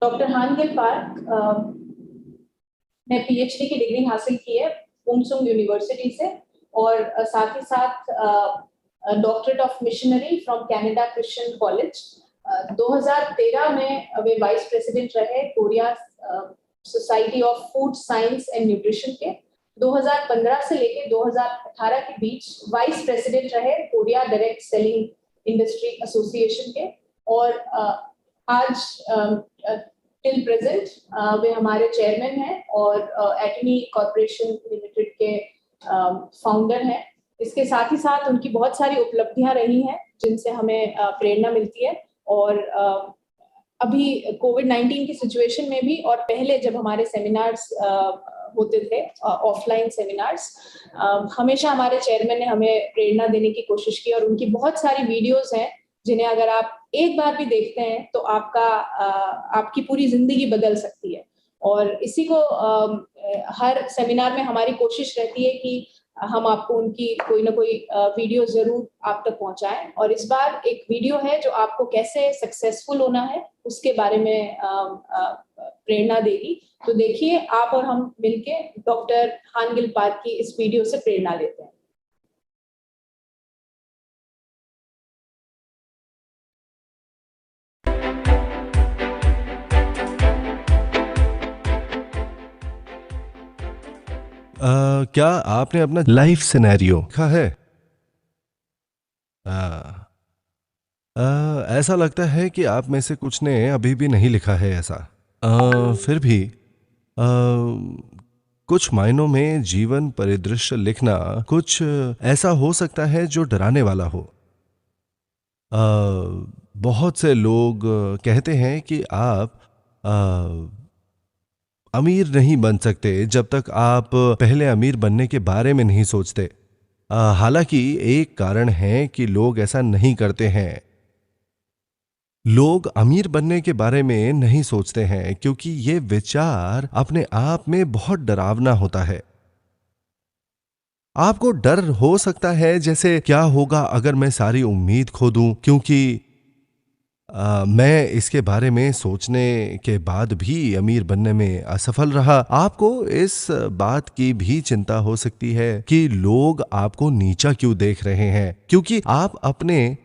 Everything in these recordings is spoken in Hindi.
डॉक्टर हानगिल पार्क ने पीएचडी की डिग्री हासिल की है पुमसुंग यूनिवर्सिटी से, और साथ ही साथ doctorate of missionary from Canada Christian college. 2013 में वे वाइस प्रेसिडेंट रहे Korea society of food science and nutrition के। 2015 से लेकर 2018 के बीच वाइस प्रेसिडेंट रहे Korea direct selling industry association के, और आज टिल प्रेजेंट वे हमारे चेयरमैन हैं और एटमी कॉर्पोरेशन लिमिटेड के फाउंडर हैं। इसके साथ ही साथ उनकी बहुत सारी उपलब्धियां रही हैं जिनसे हमें प्रेरणा मिलती है, और अभी कोविड-19 की सिचुएशन में भी और पहले जब हमारे सेमिनार्स होते थे ऑफलाइन सेमिनार्स, हमेशा हमारे चेयरमैन ने हमें प्रेरणा देने की कोशिश की, और उनकी बहुत सारी वीडियोस हैं जिन्हें अगर आप एक बार भी देखते हैं तो आपकी पूरी जिंदगी बदल सकती है। और इसी को हर सेमिनार में हमारी कोशिश रहती है कि हम आपको उनकी कोई ना कोई वीडियो जरूर आप तक पहुंचाएं, और इस बार एक वीडियो है जो आपको कैसे सक्सेसफुल होना है उसके बारे में प्रेरणा देगी। तो देखिए, आप और हम मिलके डॉक्टर हानगिल पार्क की इस वीडियो से प्रेरणा लेते हैं। क्या आपने अपना लाइफ सिनेरियो लिखा है? ऐसा लगता है कि आप में से कुछ ने अभी भी नहीं लिखा है ऐसा। फिर भी कुछ मायनों में जीवन परिदृश्य लिखना कुछ ऐसा हो सकता है जो डराने वाला हो। बहुत से लोग कहते हैं कि आप अमीर नहीं बन सकते जब तक आप पहले अमीर बनने के बारे में नहीं सोचते। हालांकि एक कारण है कि लोग ऐसा नहीं करते हैं। लोग अमीर बनने के बारे में नहीं सोचते हैं क्योंकि ये विचार अपने आप में बहुत डरावना होता है। आपको डर हो सकता है जैसे क्या होगा अगर मैं सारी उम्मीद खो दूं, क्योंकि मैं इसके बारे में सोचने के बाद भी अमीर बनने में असफल रहा। आपको इस बात की भी चिंता हो सकती है कि लोग आपको नीचा क्यों देख रहे हैं, क्योंकि आप अपने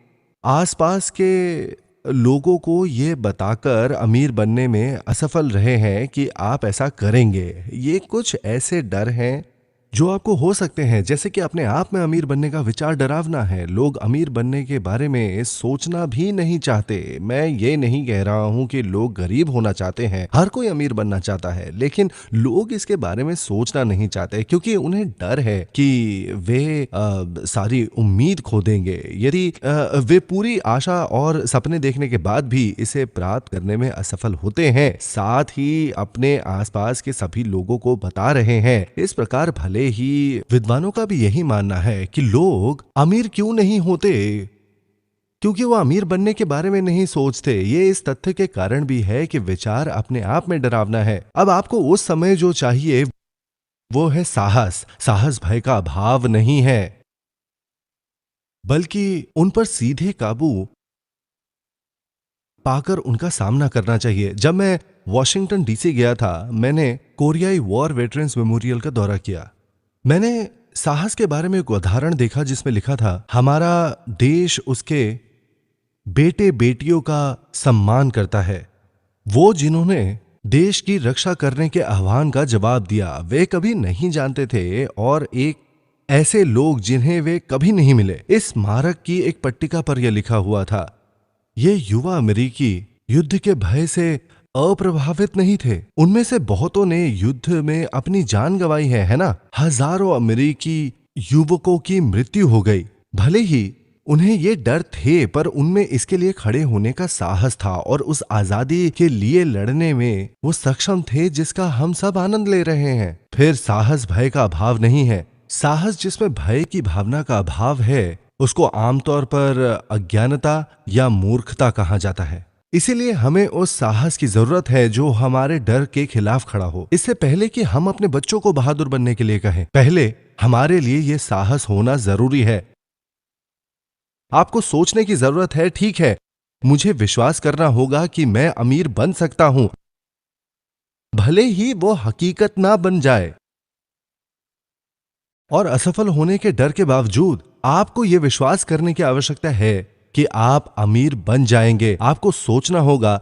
आसपास के लोगों को ये बताकर अमीर बनने में असफल रहे हैं कि आप ऐसा करेंगे। ये कुछ ऐसे डर हैं जो आपको हो सकते हैं, जैसे कि अपने आप में अमीर बनने का विचार डरावना है। लोग अमीर बनने के बारे में सोचना भी नहीं चाहते। मैं ये नहीं कह रहा हूं कि लोग गरीब होना चाहते हैं, हर कोई अमीर बनना चाहता है, लेकिन लोग इसके बारे में सोचना नहीं चाहते क्योंकि उन्हें डर है कि वे सारी उम्मीद खो देंगे यदि वे पूरी आशा और सपने देखने के बाद भी इसे प्राप्त करने में असफल होते हैं। साथ ही अपने आसपास के सभी लोगों को बता रहे हैं। इस प्रकार भले ही विद्वानों का भी यही मानना है कि लोग अमीर क्यों नहीं होते, क्योंकि वो अमीर बनने के बारे में नहीं सोचते। ये इस तथ्य के कारण भी है कि विचार अपने आप में डरावना है। अब आपको उस समय जो चाहिए वो है साहस। साहस भय का अभाव नहीं है, बल्कि उन पर सीधे काबू पाकर उनका सामना करना चाहिए। जब मैं वॉशिंगटन डीसी गया था, मैंने कोरियाई वॉर वेटरन्स मेमोरियल का दौरा किया। मैंने साहस के बारे में एक उदाहरण देखा जिसमें लिखा था, हमारा देश उसके बेटे बेटियों का सम्मान करता है। वो जिन्होंने देश की रक्षा करने के आह्वान का जवाब दिया, वे कभी नहीं जानते थे, और एक ऐसे लोग जिन्हें वे कभी नहीं मिले। इस स्मारक की एक पट्टिका पर यह लिखा हुआ था, ये युवा अमेरिकी युद्ध के भय से अप्रभावित नहीं थे। उनमें से बहुतों ने युद्ध में अपनी जान गंवाई है ना। हजारों अमेरिकी युवकों की मृत्यु हो गई। भले ही उन्हें ये डर थे, पर उनमें इसके लिए खड़े होने का साहस था, और उस आजादी के लिए लड़ने में वो सक्षम थे जिसका हम सब आनंद ले रहे हैं। फिर साहस भय का अभाव नहीं है। साहस जिसमें भय की भावना का अभाव है उसको आमतौर पर अज्ञानता या मूर्खता कहा जाता है। इसीलिए हमें उस साहस की जरूरत है जो हमारे डर के खिलाफ खड़ा हो। इससे पहले कि हम अपने बच्चों को बहादुर बनने के लिए कहें, पहले हमारे लिए यह साहस होना जरूरी है। आपको सोचने की जरूरत है, ठीक है, मुझे विश्वास करना होगा कि मैं अमीर बन सकता हूं, भले ही वो हकीकत ना बन जाए। और असफल होने के डर के बावजूद आपको यह विश्वास करने की आवश्यकता है कि आप अमीर बन जाएंगे। आपको सोचना होगा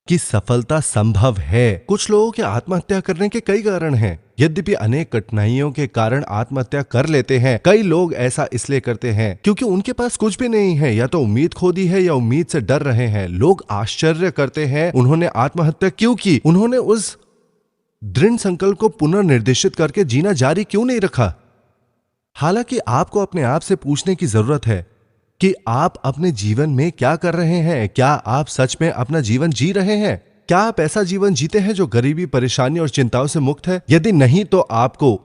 कि सफलता संभव है। कुछ लोगों के आत्महत्या करने के कई कारण हैं। यद्यपि अनेक कठिनाइयों के कारण आत्महत्या कर लेते हैं, कई लोग ऐसा इसलिए करते हैं क्योंकि उनके पास कुछ भी नहीं है, या तो उम्मीद खो दी है या उम्मीद से डर रहे हैं। लोग आश्चर्य करते हैं उन्होंने आत्महत्या क्यों की, उन्होंने उस दृढ़ संकल्प को पुनर्निर्देशित करके जीना जारी क्यों नहीं रखा। हालांकि आपको अपने आप से पूछने की जरूरत है कि आप अपने जीवन में क्या कर रहे हैं। क्या आप सच में अपना जीवन जी रहे हैं? क्या आप ऐसा जीवन जीते हैं जो गरीबी, परेशानी और चिंताओं से मुक्त है? यदि नहीं, तो आपको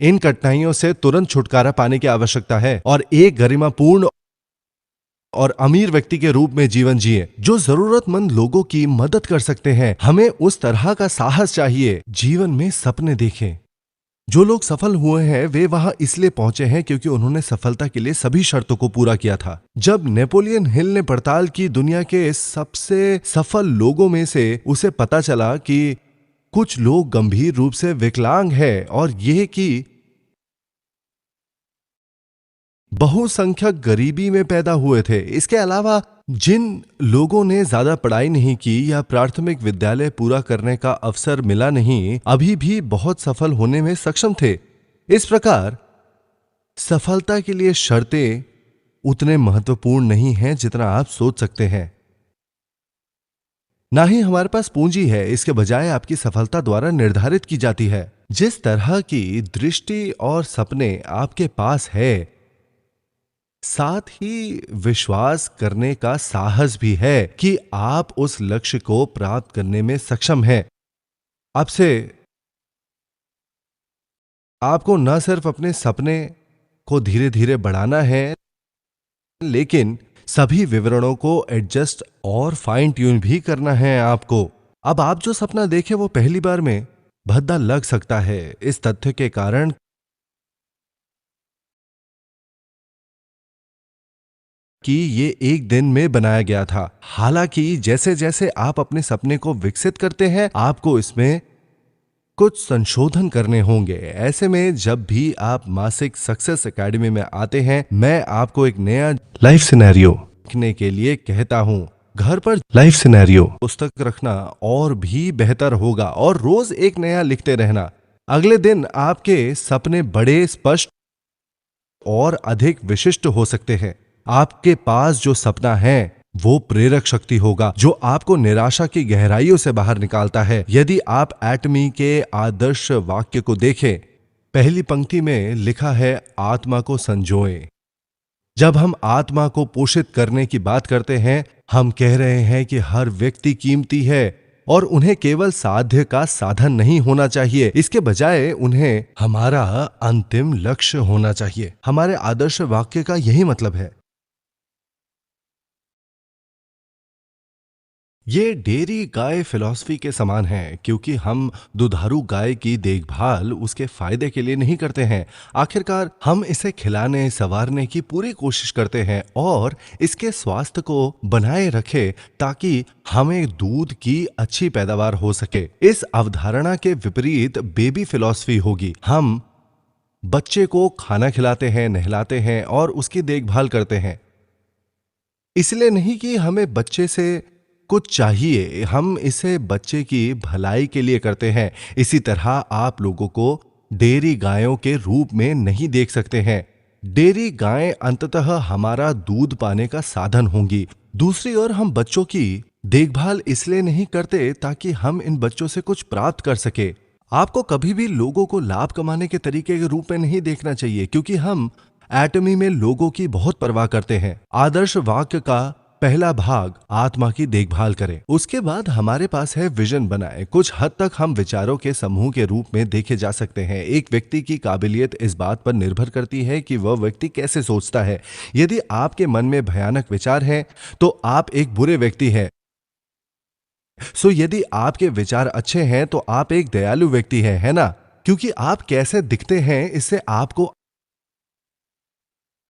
इन कठिनाइयों से तुरंत छुटकारा पाने की आवश्यकता है और एक गरिमापूर्ण और अमीर व्यक्ति के रूप में जीवन जिए जो जरूरतमंद लोगों की मदद कर सकते हैं। हमें उस तरह का साहस चाहिए। जीवन में सपने देखें। जो लोग सफल हुए हैं वे वहां इसलिए पहुंचे हैं क्योंकि उन्होंने सफलता के लिए सभी शर्तों को पूरा किया था। जब नेपोलियन हिल ने पड़ताल की दुनिया के सबसे सफल लोगों में से, उसे पता चला कि कुछ लोग गंभीर रूप से विकलांग हैं और यह कि बहुसंख्यक गरीबी में पैदा हुए थे। इसके अलावा जिन लोगों ने ज्यादा पढ़ाई नहीं की या प्राथमिक विद्यालय पूरा करने का अवसर मिला नहीं, अभी भी बहुत सफल होने में सक्षम थे। इस प्रकार सफलता के लिए शर्तें उतने महत्वपूर्ण नहीं हैं जितना आप सोच सकते हैं। ना ही हमारे पास पूंजी है, इसके बजाय आपकी सफलता द्वारा निर्धारित की जाती है। जिस तरह की दृष्टि और सपने आपके पास है, साथ ही विश्वास करने का साहस भी है कि आप उस लक्ष्य को प्राप्त करने में सक्षम हैं। आपसे आपको न सिर्फ अपने सपने को धीरे धीरे बढ़ाना है, लेकिन सभी विवरणों को एडजस्ट और फाइन ट्यून भी करना है आपको। अब आप जो सपना देखें वो पहली बार में भद्दा लग सकता है, इस तथ्य के कारण कि ये एक दिन में बनाया गया था। हालांकि जैसे जैसे आप अपने सपने को विकसित करते हैं, आपको इसमें कुछ संशोधन करने होंगे। ऐसे में जब भी आप मासिक सक्सेस एकेडमी में आते हैं, मैं आपको एक नया लाइफ सिनेरियो लिखने के लिए कहता हूं। घर पर लाइफ सिनेरियो पुस्तक रखना और भी बेहतर होगा और रोज एक नया लिखते रहना। अगले दिन आपके सपने बड़े, स्पष्ट और अधिक विशिष्ट हो सकते हैं। आपके पास जो सपना है वो प्रेरक शक्ति होगा जो आपको निराशा की गहराइयों से बाहर निकालता है। यदि आप एटमी के आदर्श वाक्य को देखें, पहली पंक्ति में लिखा है, आत्मा को संजोएं। जब हम आत्मा को पोषित करने की बात करते हैं, हम कह रहे हैं कि हर व्यक्ति कीमती है और उन्हें केवल साध्य का साधन नहीं होना चाहिए, इसके बजाय उन्हें हमारा अंतिम लक्ष्य होना चाहिए। हमारे आदर्श वाक्य का यही मतलब है। ये डेयरी गाय फिलॉसफी के समान है, क्योंकि हम दुधारू गाय की देखभाल उसके फायदे के लिए नहीं करते हैं। आखिरकार हम इसे खिलाने संवारने की पूरी कोशिश करते हैं और इसके स्वास्थ्य को बनाए रखें ताकि हमें दूध की अच्छी पैदावार हो सके। इस अवधारणा के विपरीत बेबी फिलॉसफी होगी। हम बच्चे को खाना खिलाते हैं, नहलाते हैं और उसकी देखभाल करते हैं, इसलिए नहीं कि हमें बच्चे से कुछ चाहिए, हम इसे बच्चे की भलाई के लिए करते हैं। इसी तरह आप लोगों को डेयरी गायों के रूप में नहीं देख सकते हैं। डेयरी गायें अंततः हमारा दूध पाने का साधन होंगी। दूसरी ओर हम बच्चों की देखभाल इसलिए नहीं करते ताकि हम इन बच्चों से कुछ प्राप्त कर सके। आपको कभी भी लोगों को लाभ कमाने के तरीके के रूप में नहीं देखना चाहिए, क्योंकि हम एटमी में लोगों की बहुत परवाह करते हैं। आदर्श वाक्य का पहला भाग, आत्मा की देखभाल करें। उसके बाद हमारे पास है विजन बनाए। कुछ हद तक हम विचारों के समूह के रूप में देखे जा सकते हैं। एक व्यक्ति की काबिलियत इस बात पर निर्भर करती है कि वह व्यक्ति कैसे सोचता है। यदि आपके मन में भयानक विचार हैं, तो आप एक बुरे व्यक्ति हैं। यदि आपके विचार अच्छे हैं तो आप एक दयालु व्यक्ति हैं, है ना? क्योंकि आप कैसे दिखते हैं इससे आपको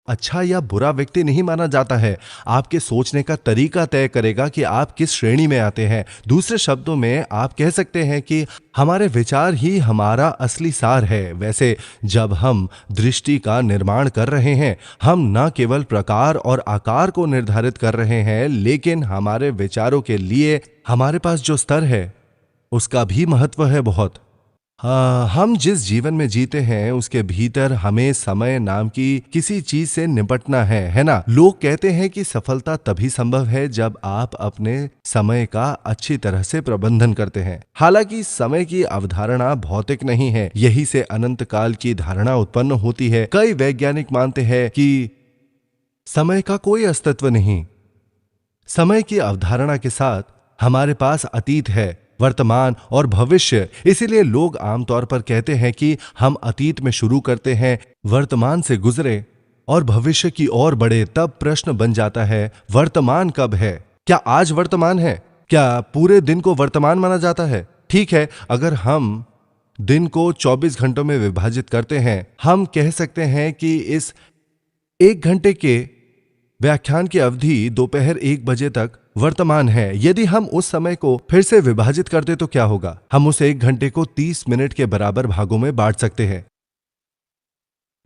अच्छा या बुरा व्यक्ति नहीं माना जाता है। आपके सोचने का तरीका तय करेगा कि आप किस श्रेणी में आते हैं। दूसरे शब्दों में आप कह सकते हैं कि हमारे विचार ही हमारा असली सार है। वैसे जब हम दृष्टि का निर्माण कर रहे हैं, हम न केवल प्रकार और आकार को निर्धारित कर रहे हैं, लेकिन हमारे विचारों के लिए हमारे पास जो स्तर है उसका भी महत्व है बहुत। हाँ, हम जिस जीवन में जीते हैं उसके भीतर हमें समय नाम की किसी चीज से निपटना है ना। लोग कहते हैं कि सफलता तभी संभव है जब आप अपने समय का अच्छी तरह से प्रबंधन करते हैं। हालांकि समय की अवधारणा भौतिक नहीं है, यही से अनंत काल की धारणा उत्पन्न होती है। कई वैज्ञानिक मानते हैं कि समय का कोई अस्तित्व नहीं। समय की अवधारणा के साथ हमारे पास अतीत है, वर्तमान और भविष्य। इसीलिए लोग आमतौर पर कहते हैं कि हम अतीत में शुरू करते हैं, वर्तमान से गुजरे और भविष्य की ओर बढ़े। तब प्रश्न बन जाता है, वर्तमान कब है? क्या आज वर्तमान है? क्या पूरे दिन को वर्तमान माना जाता है? ठीक है, अगर हम दिन को 24 घंटों में विभाजित करते हैं, हम कह सकते हैं कि इस 1 घंटे के व्याख्यान की अवधि दोपहर 1 बजे तक वर्तमान है। यदि हम उस समय को फिर से विभाजित कर दे तो क्या होगा? हम उस 1 घंटे को 30 मिनट के बराबर भागों में बांट सकते हैं।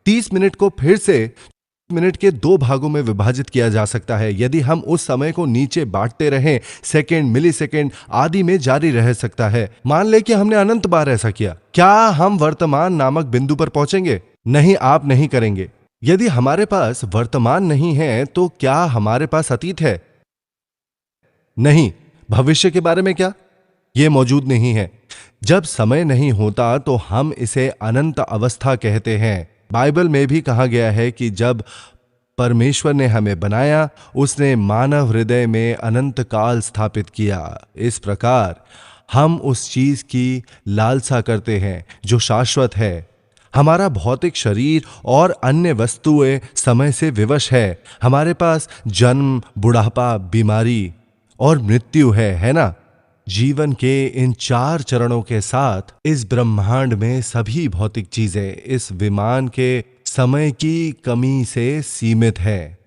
30 मिनट को फिर से मिनट के 2 भागों में विभाजित किया जा सकता है। यदि हम उस समय को नीचे बांटते रहें, सेकंड, मिलीसेकंड आदि में जारी रह सकता है। मान ले कि हमने अनंत बार ऐसा किया, क्या हम वर्तमान नामक बिंदु पर पहुंचेंगे? नहीं, आप नहीं करेंगे। यदि हमारे पास वर्तमान नहीं है तो क्या हमारे पास अतीत है? नहीं। भविष्य के बारे में क्या? यह मौजूद नहीं है। जब समय नहीं होता तो हम इसे अनंत अवस्था कहते हैं। बाइबल में भी कहा गया है कि जब परमेश्वर ने हमें बनाया, उसने मानव हृदय में अनंत काल स्थापित किया। इस प्रकार हम उस चीज की लालसा करते हैं जो शाश्वत है। हमारा भौतिक शरीर और अन्य वस्तुएं समय से विवश है। हमारे पास जन्म, बुढ़ापा, बीमारी और मृत्यु है ना? जीवन के इन 4 चरणों के साथ इस ब्रह्मांड में सभी भौतिक चीजें इस विमान के समय की कमी से सीमित है।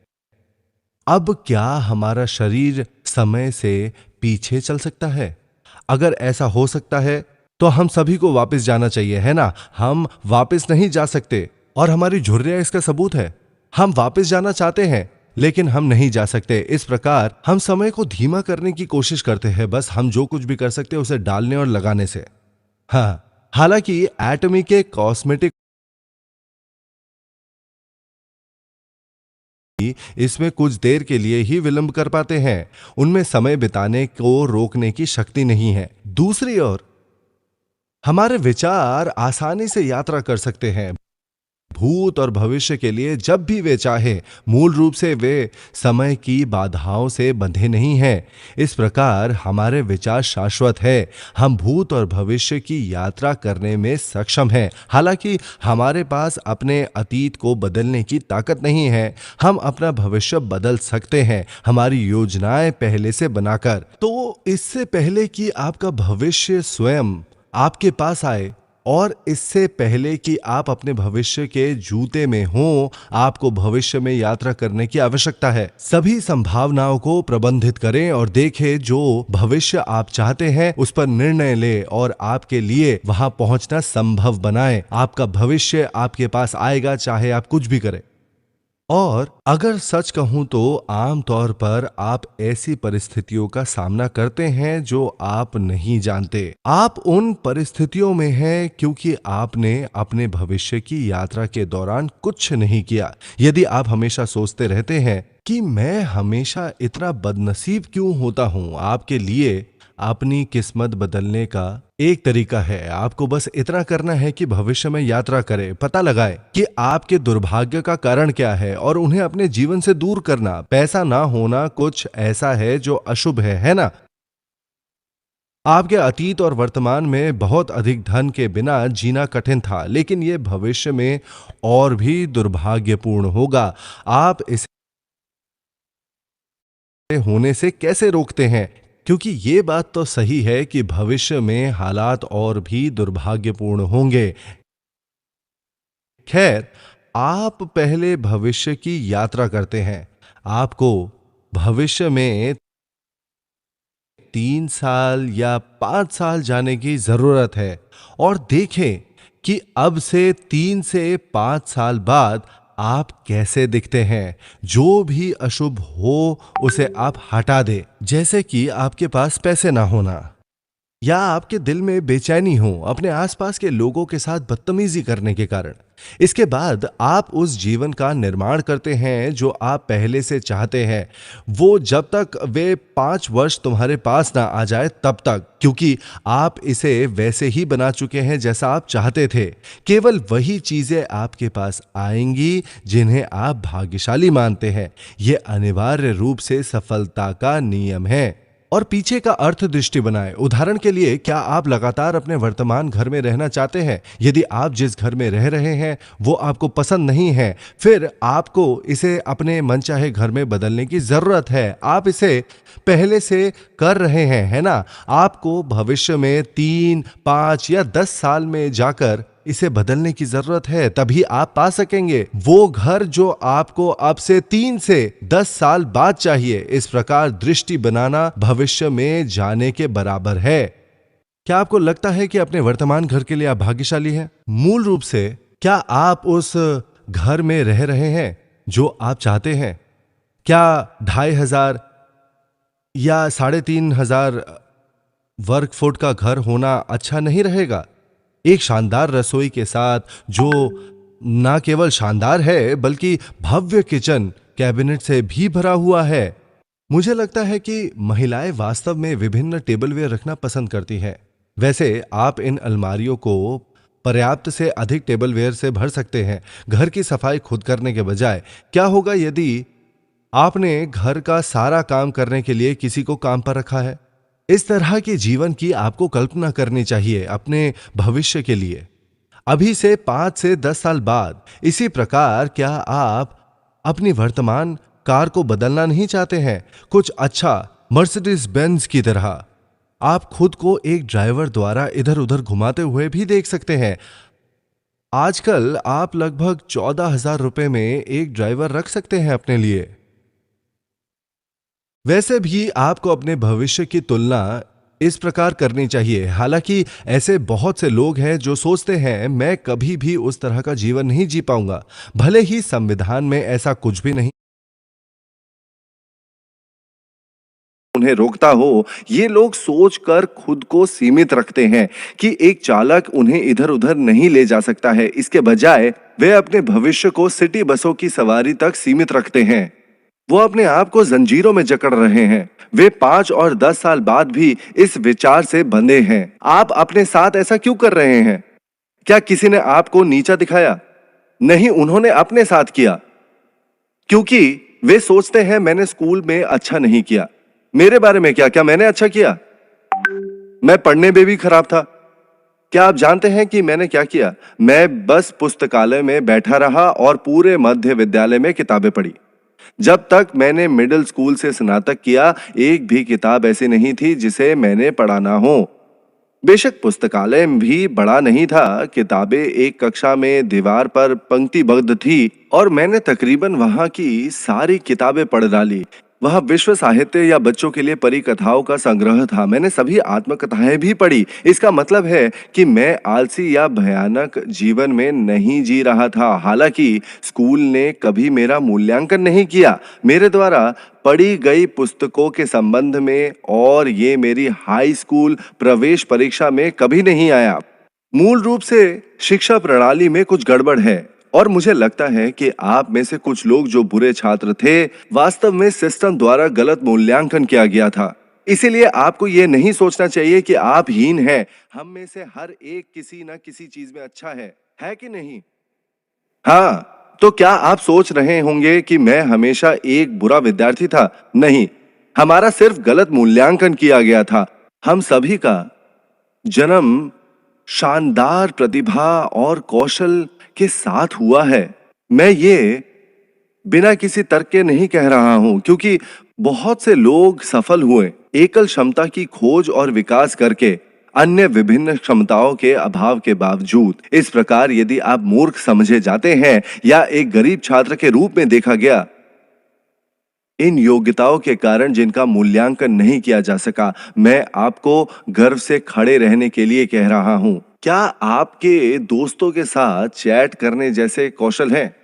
अब क्या हमारा शरीर समय से पीछे चल सकता है? अगर ऐसा हो सकता है तो हम सभी को वापस जाना चाहिए, है ना? हम वापस नहीं जा सकते और हमारी झुर्रियां इसका सबूत है। हम वापस जाना चाहते हैं लेकिन हम नहीं जा सकते। इस प्रकार हम समय को धीमा करने की कोशिश करते हैं, बस हम जो कुछ भी कर सकते हैं उसे डालने और लगाने से। हाँ, हालांकि एटमी के कॉस्मेटिक इसमें कुछ देर के लिए ही विलंब कर पाते हैं। उनमें समय बिताने को रोकने की शक्ति नहीं है। दूसरी ओर हमारे विचार आसानी से यात्रा कर सकते हैं भूत और भविष्य के लिए जब भी वे चाहे। मूल रूप से वे समय की बाधाओं से बंधे नहीं हैं। इस प्रकार हमारे विचार शाश्वत है। हम भूत और भविष्य की यात्रा करने में सक्षम हैं। हालांकि हमारे पास अपने अतीत को बदलने की ताकत नहीं है। हम अपना भविष्य बदल सकते हैं हमारी योजनाएं पहले से बनाकर। तो इससे पहले कि आपका भविष्य स्वयं आपके पास आए और इससे पहले कि आप अपने भविष्य के जूते में हों, आपको भविष्य में यात्रा करने की आवश्यकता है। सभी संभावनाओं को प्रबंधित करें और देखें जो भविष्य आप चाहते हैं उस पर निर्णय लें और आपके लिए वहां पहुंचना संभव बनाएं। आपका भविष्य आपके पास आएगा चाहे आप कुछ भी करें। और अगर सच कहूं तो आमतौर पर आप ऐसी परिस्थितियों का सामना करते हैं जो आप नहीं जानते। आप उन परिस्थितियों में हैं क्योंकि आपने अपने भविष्य की यात्रा के दौरान कुछ नहीं किया। यदि आप हमेशा सोचते रहते हैं कि मैं हमेशा इतना बदनसीब क्यों होता हूं, आपके लिए अपनी किस्मत बदलने का एक तरीका है। आपको बस इतना करना है कि भविष्य में यात्रा करें, पता लगाएं कि आपके दुर्भाग्य का कारण क्या है और उन्हें अपने जीवन से दूर करना। पैसा ना होना कुछ ऐसा है जो अशुभ है ना? आपके अतीत और वर्तमान में बहुत अधिक धन के बिना जीना कठिन था, लेकिन यह भविष्य में और भी दुर्भाग्यपूर्ण होगा। आप इसे होने से कैसे रोकते हैं? क्योंकि ये बात तो सही है कि भविष्य में हालात और भी दुर्भाग्यपूर्ण होंगे। खैर, आप पहले भविष्य की यात्रा करते हैं। आपको भविष्य में 3 साल या 5 साल जाने की जरूरत है और देखें कि अब से 3 से 5 साल बाद आप कैसे दिखते हैं। जो भी अशुभ हो उसे आप हटा दें, जैसे कि आपके पास पैसे ना होना या आपके दिल में बेचैनी हो अपने आसपास के लोगों के साथ बदतमीजी करने के कारण। इसके बाद आप उस जीवन का निर्माण करते हैं जो आप पहले से चाहते हैं, वो जब तक वे 5 वर्ष तुम्हारे पास ना आ जाए तब तक, क्योंकि आप इसे वैसे ही बना चुके हैं जैसा आप चाहते थे। केवल वही चीजें आपके पास आएंगी जिन्हें आप भाग्यशाली मानते हैं। यह अनिवार्य रूप से सफलता का नियम है। और पीछे का अर्थ दृष्टि बनाएं। उदाहरण के लिए, क्या आप लगातार अपने वर्तमान घर में रहना चाहते हैं? यदि आप जिस घर में रह रहे हैं वो आपको पसंद नहीं है, फिर आपको इसे अपने मनचाहे घर में बदलने की जरूरत है। आप इसे पहले से कर रहे हैं, है ना? आपको भविष्य में 3, 5 या 10 साल में जाकर इसे बदलने की जरूरत है, तभी आप पा सकेंगे वो घर जो आपको अब से 3 से 10 साल बाद चाहिए। इस प्रकार दृष्टि बनाना भविष्य में जाने के बराबर है। क्या आपको लगता है कि अपने वर्तमान घर के लिए आप भाग्यशाली हैं? मूल रूप से क्या आप उस घर में रह रहे हैं जो आप चाहते हैं? क्या 2,500 या 3,500 वर्ग फुट का घर होना अच्छा नहीं रहेगा? एक शानदार रसोई के साथ जो ना केवल शानदार है बल्कि भव्य किचन कैबिनेट से भी भरा हुआ है। मुझे लगता है कि महिलाएं वास्तव में विभिन्न टेबलवेयर रखना पसंद करती हैं। वैसे आप इन अलमारियों को पर्याप्त से अधिक टेबलवेयर से भर सकते हैं। घर की सफाई खुद करने के बजाय क्या होगा यदि आपने घर का सारा काम करने के लिए किसी को काम पर रखा है? इस तरह के जीवन की आपको कल्पना करनी चाहिए अपने भविष्य के लिए। अभी से 5 से 10 साल बाद इसी प्रकार क्या आप अपनी वर्तमान कार को बदलना नहीं चाहते हैं? कुछ अच्छा मर्सिडीज बेंज की तरह आप खुद को एक ड्राइवर द्वारा इधर उधर घुमाते हुए भी देख सकते हैं। आजकल आप लगभग 14,000 रुपए में एक ड्राइवर रख सकते हैं अपने लिए। वैसे भी आपको अपने भविष्य की तुलना इस प्रकार करनी चाहिए। हालांकि ऐसे बहुत से लोग हैं जो सोचते हैं मैं कभी भी उस तरह का जीवन नहीं जी पाऊंगा, भले ही संविधान में ऐसा कुछ भी नहीं उन्हें रोकता हो। ये लोग सोचकर खुद को सीमित रखते हैं कि एक चालक उन्हें इधर उधर नहीं ले जा सकता है। इसके बजाय वे अपने भविष्य को सिटी बसों की सवारी तक सीमित रखते हैं। वो अपने आप को जंजीरों में जकड़ रहे हैं। वे 5 और 10 साल बाद भी इस विचार से बंधे हैं। आप अपने साथ ऐसा क्यों कर रहे हैं? क्या किसी ने आपको नीचा दिखाया? नहीं, उन्होंने अपने साथ किया, क्योंकि वे सोचते हैं मैंने स्कूल में अच्छा नहीं किया। मेरे बारे में क्या मैंने अच्छा किया? मैं पढ़ने में भी खराब था। क्या आप जानते हैं कि मैंने क्या किया? मैं बस पुस्तकालय में बैठा रहा और पूरे मध्य विद्यालय में किताबें पढ़ी। जब तक मैंने मिडिल स्कूल से स्नातक किया, एक भी किताब ऐसी नहीं थी जिसे मैंने पढ़ा ना हो। बेशक पुस्तकालय भी बड़ा नहीं था, किताबें एक कक्षा में दीवार पर पंक्तिबद्ध थी और मैंने तकरीबन वहां की सारी किताबें पढ़ डाली। वह विश्व साहित्य या बच्चों के लिए परी कथाओं का संग्रह था। मैंने सभी आत्मकथाएं भी पढ़ी। इसका मतलब है कि मैं आलसी या भयानक जीवन में नहीं जी रहा था। हालांकि स्कूल ने कभी मेरा मूल्यांकन नहीं किया मेरे द्वारा पढ़ी गई पुस्तकों के संबंध में, और ये मेरी हाई स्कूल प्रवेश परीक्षा में कभी नहीं आया। मूल रूप से शिक्षा प्रणाली में कुछ गड़बड़ है और मुझे लगता है कि आप में से कुछ लोग जो बुरे छात्र थे, वास्तव में सिस्टम द्वारा गलत मूल्यांकन किया गया था। इसीलिए आपको यह नहीं सोचना चाहिए कि आप हीन हैं। हम में से हर एक किसी न किसी चीज में अच्छा है कि नहीं? हाँ, तो क्या आप सोच रहे होंगे कि मैं हमेशा एक बुरा विद्यार्थी था? नहीं, हमारा सिर्फ गलत मूल्यांकन किया गया था। हम सभी का जन्म शानदार प्रतिभा और कौशल के साथ हुआ है। मैं ये बिना किसी तर्क के नहीं कह रहा हूं, क्योंकि बहुत से लोग सफल हुए एकल क्षमता की खोज और विकास करके। अन्य विभिन्न क्षमताओं के अभाव के बावजूद। इस प्रकार यदि आप मूर्ख समझे जाते हैं या एक गरीब छात्र के रूप में देखा गया, इन योग्यताओं के कारण जिनका मूल्यांकन नहीं किया जा सका, मैं आपको गर्व से खड़े रहने के लिए कह रहा हूं। क्या आपके दोस्तों के साथ चैट करने जैसे कौशल हैं?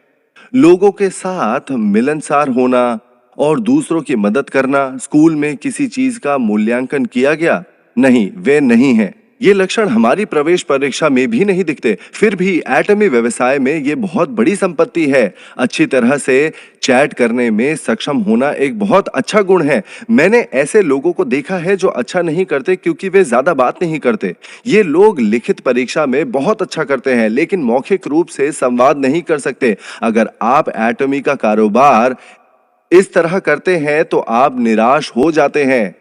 लोगों के साथ मिलनसार होना और दूसरों की मदद करना। स्कूल में किसी चीज का मूल्यांकन किया गया? नहीं, वे नहीं हैं। ये लक्षण हमारी प्रवेश परीक्षा में भी नहीं दिखते। फिर भी एटमी व्यवसाय में ये बहुत बड़ी संपत्ति है। अच्छी तरह से चैट करने में सक्षम होना एक बहुत अच्छा गुण है। मैंने ऐसे लोगों को देखा है जो अच्छा नहीं करते क्योंकि वे ज्यादा बात नहीं करते। ये लोग लिखित परीक्षा में बहुत अच्छा करते हैं लेकिन मौखिक रूप से संवाद नहीं कर सकते। अगर आप एटमी का कारोबार इस तरह करते हैं तो आप निराश हो जाते हैं।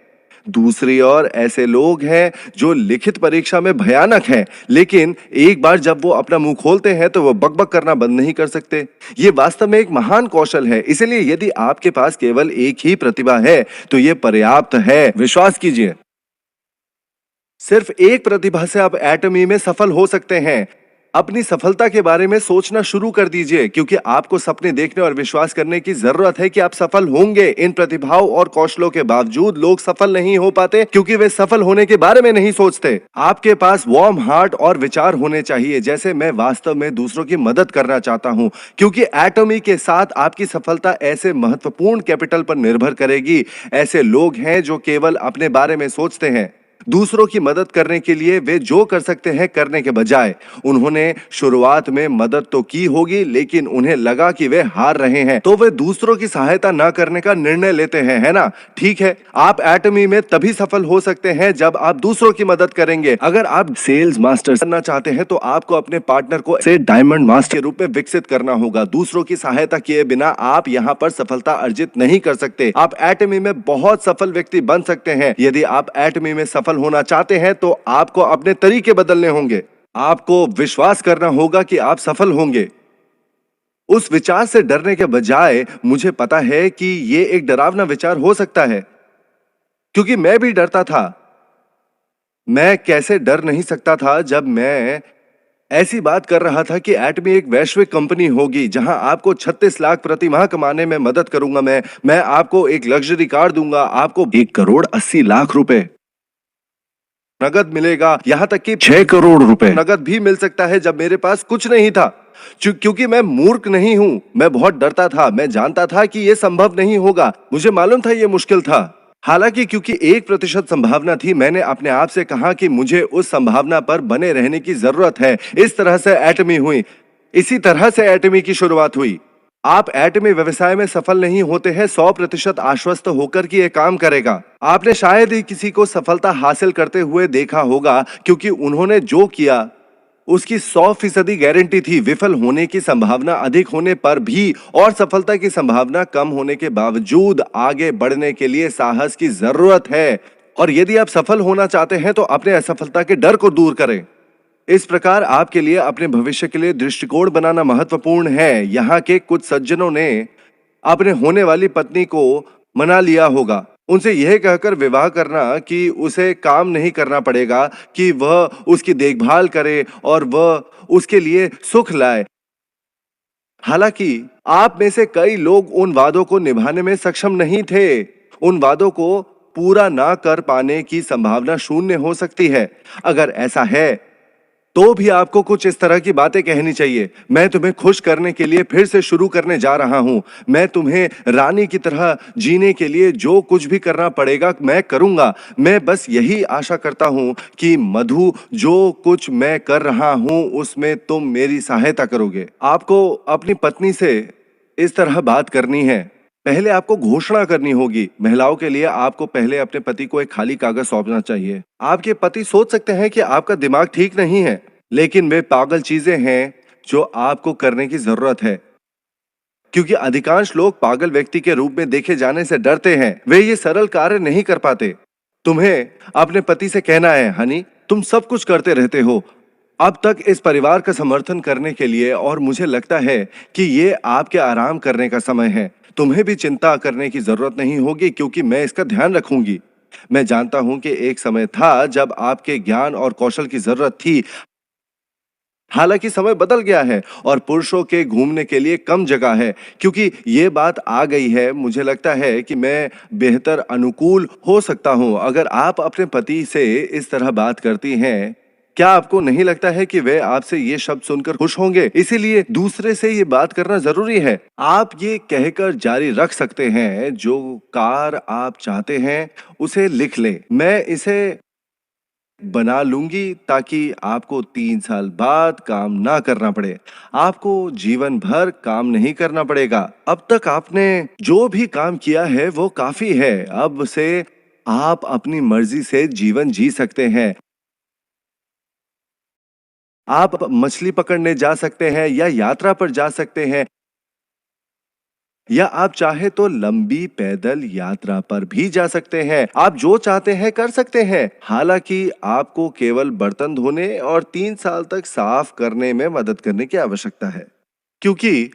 दूसरी ओर ऐसे लोग हैं जो लिखित परीक्षा में भयानक हैं, लेकिन एक बार जब वो अपना मुंह खोलते हैं तो वो बकबक करना बंद नहीं कर सकते। ये वास्तव में एक महान कौशल है। इसलिए यदि आपके पास केवल एक ही प्रतिभा है तो ये पर्याप्त है। विश्वास कीजिए, सिर्फ एक प्रतिभा से आप एटमी में सफल हो सकते हैं। अपनी सफलता के बारे में सोचना शुरू कर दीजिए, क्योंकि आपको सपने देखने और विश्वास करने की जरूरत है कि आप सफल होंगे। इन प्रतिभाओं और कौशलों के बावजूद लोग सफल नहीं हो पाते क्योंकि वे सफल होने के बारे में नहीं सोचते। आपके पास वार्म हार्ट और विचार होने चाहिए, जैसे मैं वास्तव में दूसरों की मदद करना चाहता हूं, क्योंकि एटमी के साथ आपकी सफलता ऐसे महत्वपूर्ण कैपिटल पर निर्भर करेगी। ऐसे लोग हैं जो केवल अपने बारे में सोचते हैं। दूसरों की मदद करने के लिए वे जो कर सकते हैं करने के बजाय, उन्होंने शुरुआत में मदद तो की होगी लेकिन उन्हें लगा कि वे हार रहे हैं तो वे दूसरों की सहायता न करने का निर्णय लेते हैं, है ना? ठीक है, आप एटमी में तभी सफल हो सकते हैं जब आप दूसरों की मदद करेंगे। अगर आप सेल्स मास्टर बनना चाहते हैं तो आपको अपने पार्टनर को से डायमंड मास्टर के रूप में विकसित करना होगा। दूसरों की सहायता किए बिना आप यहाँ पर सफलता अर्जित नहीं कर सकते। आप एटमी में बहुत सफल व्यक्ति बन सकते हैं। यदि आप एटमी में सफल होना चाहते हैं तो आपको अपने तरीके बदलने होंगे। आपको विश्वास करना होगा कि आप सफल होंगे। उस विचार से डरने के बजाय, मुझे पता है कि यह एक डरावना विचार हो सकता है, क्योंकि मैं भी डरता था। मैं कैसे डर नहीं सकता था जब मैं ऐसी बात कर रहा था कि एटमी एक वैश्विक कंपनी होगी जहां आपको 36 लाख प्रति माह कमाने में मदद करूंगा। मैं आपको एक लग्जरी कार दूंगा, आपको 1,80,00,000 रुपए नगद मिलेगा, यहां तक कि 6 करोड़ रुपए नगद भी मिल सकता है जब मेरे पास कुछ नहीं था। क्योंकि मैं मूर्ख नहीं हूं, मैं बहुत डरता था। मैं जानता था कि यह संभव नहीं होगा। मुझे मालूम था यह मुश्किल था। हालांकि क्योंकि 1% संभावना थी, मैंने अपने आप से कहा कि मुझे उस संभावना पर बने रहने की जरूरत है। इस तरह से एटमी हुई। इसी तरह से एटमी की शुरुआत हुई। आप एटमी व्यवसाय में सफल नहीं होते हैं 100% आश्वस्त होकर कि यह काम करेगा। आपने शायद ही किसी को सफलता हासिल करते हुए देखा होगा, क्योंकि उन्होंने जो किया उसकी 100% गारंटी थी। विफल होने की संभावना अधिक होने पर भी और सफलता की संभावना कम होने के बावजूद आगे बढ़ने के लिए साहस की जरूरत है। और यदि आप सफल होना चाहते हैं तो अपने असफलता के डर को दूर करें। इस प्रकार आपके लिए अपने भविष्य के लिए दृष्टिकोण बनाना महत्वपूर्ण है। यहाँ के कुछ सज्जनों ने अपने होने वाली पत्नी को मना लिया होगा, उनसे यह कहकर विवाह करना कि उसे काम नहीं करना पड़ेगा, कि वह उसकी देखभाल करे और वह उसके लिए सुख लाए। हालांकि आप में से कई लोग उन वादों को निभाने में सक्षम नहीं थे। उन वादों को पूरा ना कर पाने की संभावना शून्य हो सकती है। अगर ऐसा है तो भी आपको कुछ इस तरह की बातें कहनी चाहिए। मैं तुम्हें खुश करने के लिए फिर से शुरू करने जा रहा हूं। मैं तुम्हें रानी की तरह जीने के लिए जो कुछ भी करना पड़ेगा मैं करूंगा। मैं बस यही आशा करता हूं कि मधु, जो कुछ मैं कर रहा हूं उसमें तुम मेरी सहायता करोगे। आपको अपनी पत्नी से इस तरह बात करनी है। पहले आपको घोषणा करनी होगी। महिलाओं के लिए आपको पहले अपने पति को एक खाली कागज सौंपना चाहिए। आपके पति सोच सकते हैं कि आपका दिमाग ठीक नहीं है, लेकिन वे पागल चीजें हैं जो आपको करने की जरूरत है, क्योंकि अधिकांश लोग पागल व्यक्ति के रूप में देखे जाने से डरते हैं। वे ये सरल कार्य नहीं कर पाते। तुम्हें अपने पति से कहना है, हनी, तुम सब कुछ करते रहते हो अब तक इस परिवार का समर्थन करने के लिए, और मुझे लगता है कि ये आपके आराम करने का समय है। तुम्हें भी चिंता करने की जरूरत नहीं होगी क्योंकि मैं इसका ध्यान रखूंगी। मैं जानता हूं कि एक समय था जब आपके ज्ञान और कौशल की जरूरत थी। हालांकि समय बदल गया है और पुरुषों के घूमने के लिए कम जगह है, क्योंकि ये बात आ गई है। मुझे लगता है कि मैं बेहतर अनुकूल हो सकता हूं अगर आप अपने पति से इस तरह बात करती हैं। क्या आपको नहीं लगता है कि वे आपसे ये शब्द सुनकर खुश होंगे? इसीलिए दूसरे से ये बात करना जरूरी है। आप ये कहकर जारी रख सकते हैं, जो कार आप चाहते हैं उसे लिख लें, मैं इसे बना लूंगी ताकि आपको 3 साल बाद काम ना करना पड़े। आपको जीवन भर काम नहीं करना पड़ेगा। अब तक आपने जो भी काम किया है वो काफी है। अब से आप अपनी मर्जी से जीवन जी सकते हैं। आप मछली पकड़ने जा सकते हैं या यात्रा पर जा सकते हैं, या आप चाहे तो लंबी पैदल यात्रा पर भी जा सकते हैं। आप जो चाहते हैं कर सकते हैं। हालांकि आपको केवल बर्तन धोने और 3 साल तक साफ करने में मदद करने की आवश्यकता है। क्योंकि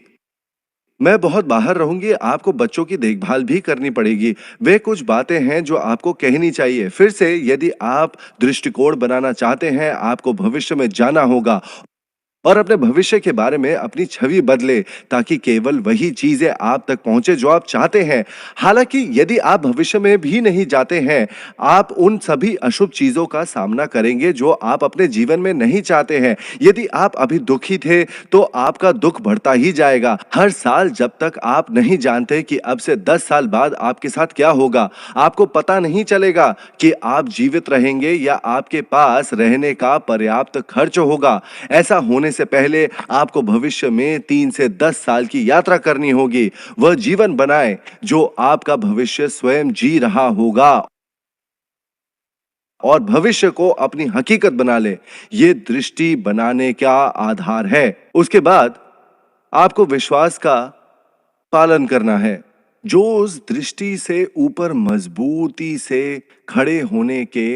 मैं बहुत बाहर रहूंगी, आपको बच्चों की देखभाल भी करनी पड़ेगी। वे कुछ बातें हैं जो आपको कहनी चाहिए। फिर से, यदि आप दृष्टिकोण बनाना चाहते हैं, आपको भविष्य में जाना होगा और अपने भविष्य के बारे में अपनी छवि बदले, ताकि केवल वही चीजें आप तक पहुंचे जो आप चाहते हैं। हालांकि यदि आप भविष्य में भी नहीं जाते हैं, आप उन सभी अशुभ चीजों का सामना करेंगे जो आप अपने जीवन में नहीं चाहते हैं। यदि आप अभी दुखी थे तो आपका दुख बढ़ता ही जाएगा हर साल, जब तक आप नहीं जानते कि अब से 10 साल बाद आपके साथ क्या होगा। आपको पता नहीं चलेगा कि आप जीवित रहेंगे या आपके पास रहने का पर्याप्त खर्च होगा। ऐसा होने से पहले आपको भविष्य में 3 से 10 साल की यात्रा करनी होगी। वह जीवन बनाएं जो आपका भविष्य स्वयं जी रहा होगा और भविष्य को अपनी हकीकत बना ले। ये दृष्टि बनाने का आधार है। उसके बाद आपको विश्वास का पालन करना है, जो उस दृष्टि से ऊपर मजबूती से खड़े होने के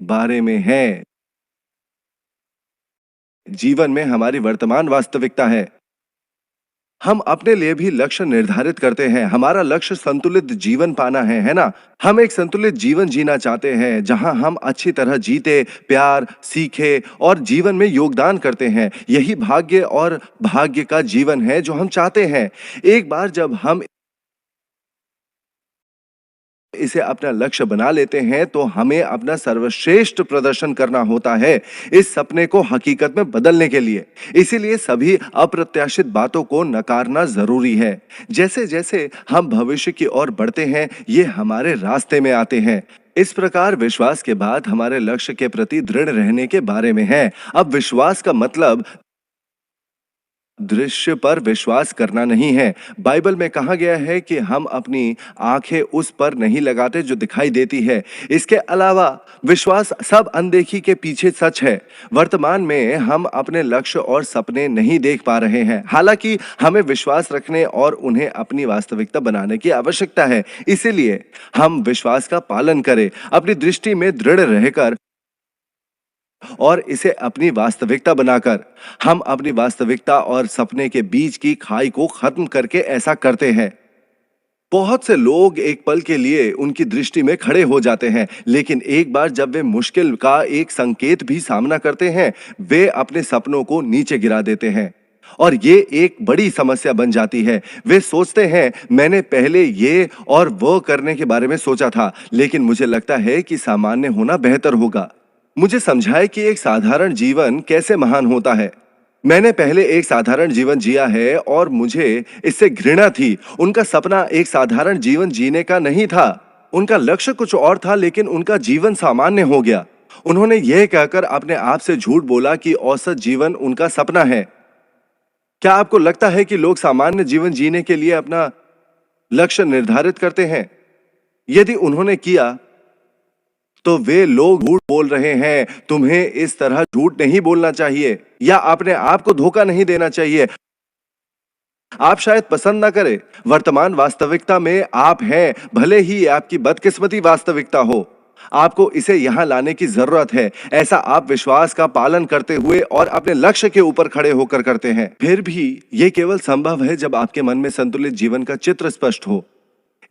बारे में है। जीवन में हमारी वर्तमान वास्तविकता है। हम अपने लिए भी लक्ष्य निर्धारित करते हैं। हमारा लक्ष्य संतुलित जीवन पाना है ना? हम एक संतुलित जीवन जीना चाहते हैं जहां हम अच्छी तरह जीते, प्यार सीखे और जीवन में योगदान करते हैं। यही भाग्य और भाग्य का जीवन है जो हम चाहते हैं। एक बार जब हम इसे अपना लक्ष्य बना लेते हैं तो हमें अपना सर्वश्रेष्ठ प्रदर्शन करना होता है इस सपने को हकीकत में बदलने के लिए। इसीलिए सभी अप्रत्याशित बातों को नकारना जरूरी है। जैसे जैसे हम भविष्य की ओर बढ़ते हैं, ये हमारे रास्ते में आते हैं। इस प्रकार विश्वास के बाद हमारे लक्ष्य के प्रति दृढ़ रहने के बारे में है। अब विश्वास का मतलब दृश्य पर विश्वास करना नहीं है। बाइबल में कहा गया है कि हम अपनी आंखें उस पर नहीं लगाते जो दिखाई देती है। इसके अलावा विश्वास सब अनदेखी के पीछे सच है। वर्तमान में हम अपने लक्ष्य और सपने नहीं देख पा रहे हैं, हालांकि हमें विश्वास रखने और उन्हें अपनी वास्तविकता बनाने की आवश्यकता है। इसीलिए हम विश्वास का पालन करें, अपनी दृष्टि में दृढ़ रहकर और इसे अपनी वास्तविकता बनाकर। हम अपनी वास्तविकता और सपने के बीच की खाई को खत्म करके ऐसा करते हैं। बहुत से लोग एक पल के लिए उनकी दृष्टि में खड़े हो जाते हैं, लेकिन एक बार जब वे मुश्किल का एक संकेत भी सामना करते हैं, वे अपने सपनों को नीचे गिरा देते हैं और ये एक बड़ी समस्या बन जाती है। वे सोचते हैं, मैंने पहले ये और वो करने के बारे में सोचा था, लेकिन मुझे लगता है कि सामान्य होना बेहतर होगा। मुझे समझाए कि एक साधारण जीवन कैसे महान होता है। मैंने पहले एक साधारण जीवन जिया है और मुझे इससे घृणा थी। उनका सपना एक साधारण जीवन जीने का नहीं था। उनका लक्ष्य कुछ और था, लेकिन उनका जीवन सामान्य हो गया। उन्होंने यह कहकर अपने आप से झूठ बोला कि औसत जीवन उनका सपना है। क्या आपको लगता है कि लोग सामान्य जीवन जीने के लिए अपना लक्ष्य निर्धारित करते हैं? यदि उन्होंने किया तो वे लोग झूठ बोल रहे हैं। तुम्हें इस तरह झूठ नहीं बोलना चाहिए या अपने आप को धोखा नहीं देना चाहिए। आप शायद पसंद ना करें, वर्तमान वास्तविकता में आप हैं, भले ही आपकी बदकिस्मती वास्तविकता हो। आपको इसे यहां लाने की जरूरत है। ऐसा आप विश्वास का पालन करते हुए और अपने लक्ष्य के ऊपर खड़े होकर करते हैं। फिर भी यह केवल संभव है जब आपके मन में संतुलित जीवन का चित्र स्पष्ट हो।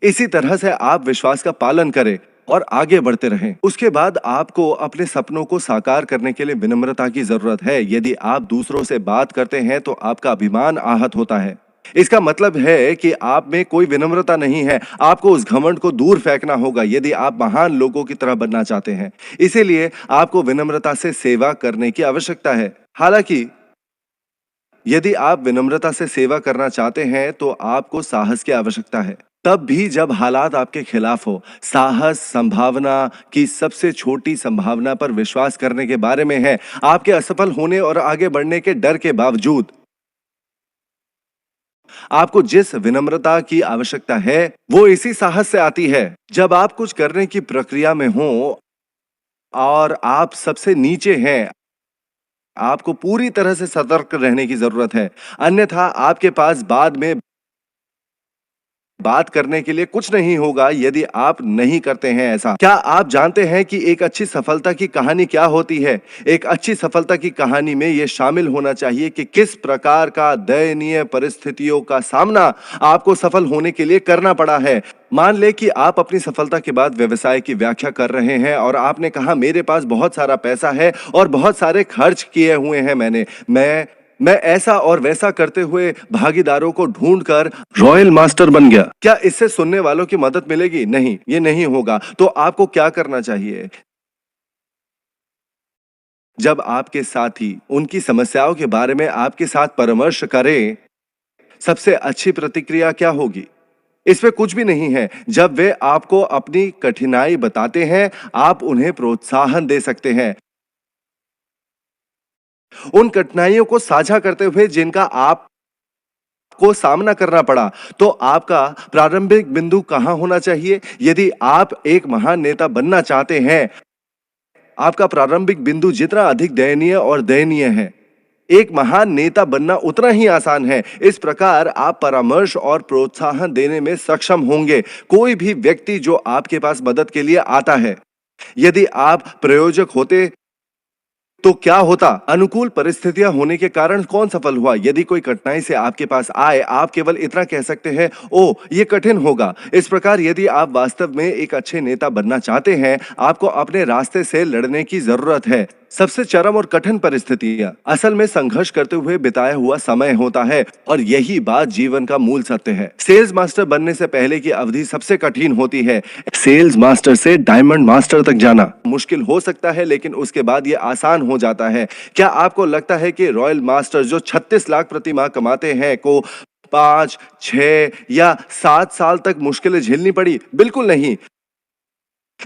इसी तरह से आप विश्वास का पालन करें। और आगे बढ़ते रहें। उसके बाद आपको अपने सपनों को साकार करने के लिए विनम्रता की जरूरत है। यदि आप दूसरों से बात करते हैं तो आपका अभिमान आहत होता है। इसका मतलब है कि आप में कोई विनम्रता नहीं है। आपको उस घमंड को दूर फेंकना होगा यदि आप महान लोगों की तरह बनना चाहते हैं। इसीलिए आपको विनम्रता से सेवा करने की आवश्यकता है। हालांकि यदि आप विनम्रता से सेवा करना चाहते हैं तो आपको साहस की आवश्यकता है। तब भी जब हालात आपके खिलाफ हो, साहस संभावना की सबसे छोटी संभावना पर विश्वास करने के बारे में है। आपके असफल होने और आगे बढ़ने के डर के बावजूद आपको जिस विनम्रता की आवश्यकता है वो इसी साहस से आती है। जब आप कुछ करने की प्रक्रिया में हो और आप सबसे नीचे हैं, आपको पूरी तरह से सतर्क रहने की जरूरत है। अन्यथा आपके पास बाद में बात करने के लिए कुछ नहीं होगा यदि आप नहीं करते हैं ऐसा। क्या आप जानते हैं कि एक अच्छी सफलता की कहानी क्या होती है? एक अच्छी सफलता की कहानी में यह शामिल होना चाहिए कि किस प्रकार का दयनीय परिस्थितियों का सामना आपको सफल होने के लिए करना पड़ा है। मान ले कि आप अपनी सफलता के बाद व्यवसाय की व्याख्या कर रहे हैं और आपने कहा मेरे पास बहुत सारा पैसा है और बहुत सारे खर्च किए हुए हैं मैं ऐसा और वैसा करते हुए भागीदारों को ढूंढकर रॉयल मास्टर बन गया। क्या इससे सुनने वालों की मदद मिलेगी? नहीं, ये नहीं होगा। तो आपको क्या करना चाहिए? जब आपके साथी उनकी समस्याओं के बारे में आपके साथ परामर्श करें, सबसे अच्छी प्रतिक्रिया क्या होगी? इसमें कुछ भी नहीं है। जब वे आपको अपनी कठिनाई बताते हैं, आप उन्हें प्रोत्साहन दे सकते हैं उन कठिनाइयों को साझा करते हुए जिनका आप को सामना करना पड़ा। तो आपका प्रारंभिक बिंदु कहां होना चाहिए? यदि आप एक महान नेता बनना चाहते हैं, आपका प्रारंभिक बिंदु जितना अधिक दयनीय और दयनीय है, एक महान नेता बनना उतना ही आसान है। इस प्रकार आप परामर्श और प्रोत्साहन देने में सक्षम होंगे। कोई भी व्यक्ति जो आपके पास मदद के लिए आता है, यदि आप प्रयोजक होते तो क्या होता? अनुकूल परिस्थितियां होने के कारण कौन सफल हुआ? यदि कोई कठिनाई से आपके पास आए, आप केवल इतना कह सकते हैं, ओ ये कठिन होगा। इस प्रकार यदि आप वास्तव में एक अच्छे नेता बनना चाहते हैं, आपको अपने रास्ते से लड़ने की जरूरत है। सबसे चरम और कठिन परिस्थितियां असल में संघर्ष करते हुए बिताया हुआ समय होता है और यही बात जीवन का मूल सत्य है। सेल्स मास्टर बनने से पहले की अवधि सबसे कठिन होती है। सेल्स मास्टर से डायमंड मास्टर तक जाना मुश्किल हो सकता है, लेकिन उसके बाद यह आसान हो जाता है। क्या आपको लगता है कि रॉयल मास्टर जो 36 लाख प्रति माह कमाते हैं को 5, 6 या 7 साल तक मुश्किलें झेलनी पड़ी? बिल्कुल नहीं।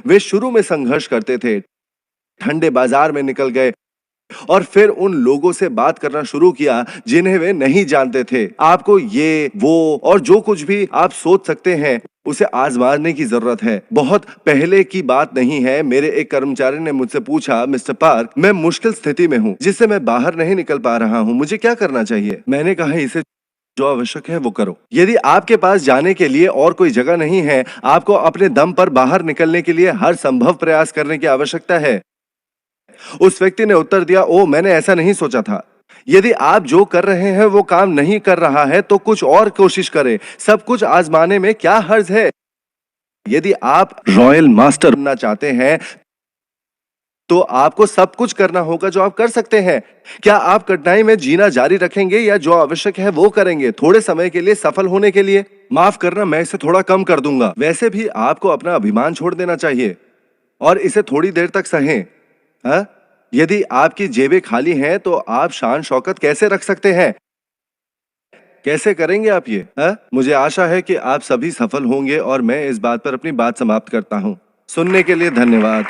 वे शुरू में संघर्ष करते थे, ठंडे बाजार में निकल गए और फिर उन लोगों से बात करना शुरू किया जिन्हें वे नहीं जानते थे। आपको ये वो और जो कुछ भी आप सोच सकते हैं उसे आजमाने की जरूरत है। बहुत पहले की बात नहीं है। मेरे एक कर्मचारी ने मुझसे पूछा, मिस्टर पार्क, मैं मुश्किल स्थिति में हूं जिससे मैं बाहर नहीं निकल पा रहा हूं, मुझे क्या करना चाहिए? मैंने कहा इसे जो आवश्यक है वो करो। यदि आपके पास जाने के लिए और कोई जगह नहीं है, आपको अपने दम पर बाहर निकलने के लिए हर संभव प्रयास करने की आवश्यकता है। उस व्यक्ति ने उत्तर दिया, ओ मैंने ऐसा नहीं सोचा था। यदि आप जो कर रहे हैं वो काम नहीं कर रहा है तो कुछ और कोशिश करें। सब कुछ आजमाने में क्या हर्ज है? यदि आप रॉयल मास्टर बनना चाहते हैं तो आपको सब कुछ करना होगा जो आप कर सकते हैं। क्या आप कठिनाई में जीना जारी रखेंगे या जो आवश्यक है वो करेंगे थोड़े समय के लिए सफल होने के लिए? माफ करना, मैं इसे थोड़ा कम कर दूंगा। वैसे भी आपको अपना अभिमान छोड़ देना चाहिए और इसे थोड़ी देर तक सहें। हाँ? यदि आपकी जेबें खाली हैं तो आप शान शौकत कैसे रख सकते हैं? कैसे करेंगे आप ये? हाँ? मुझे आशा है कि आप सभी सफल होंगे और मैं इस बात पर अपनी बात समाप्त करता हूं। सुनने के लिए धन्यवाद।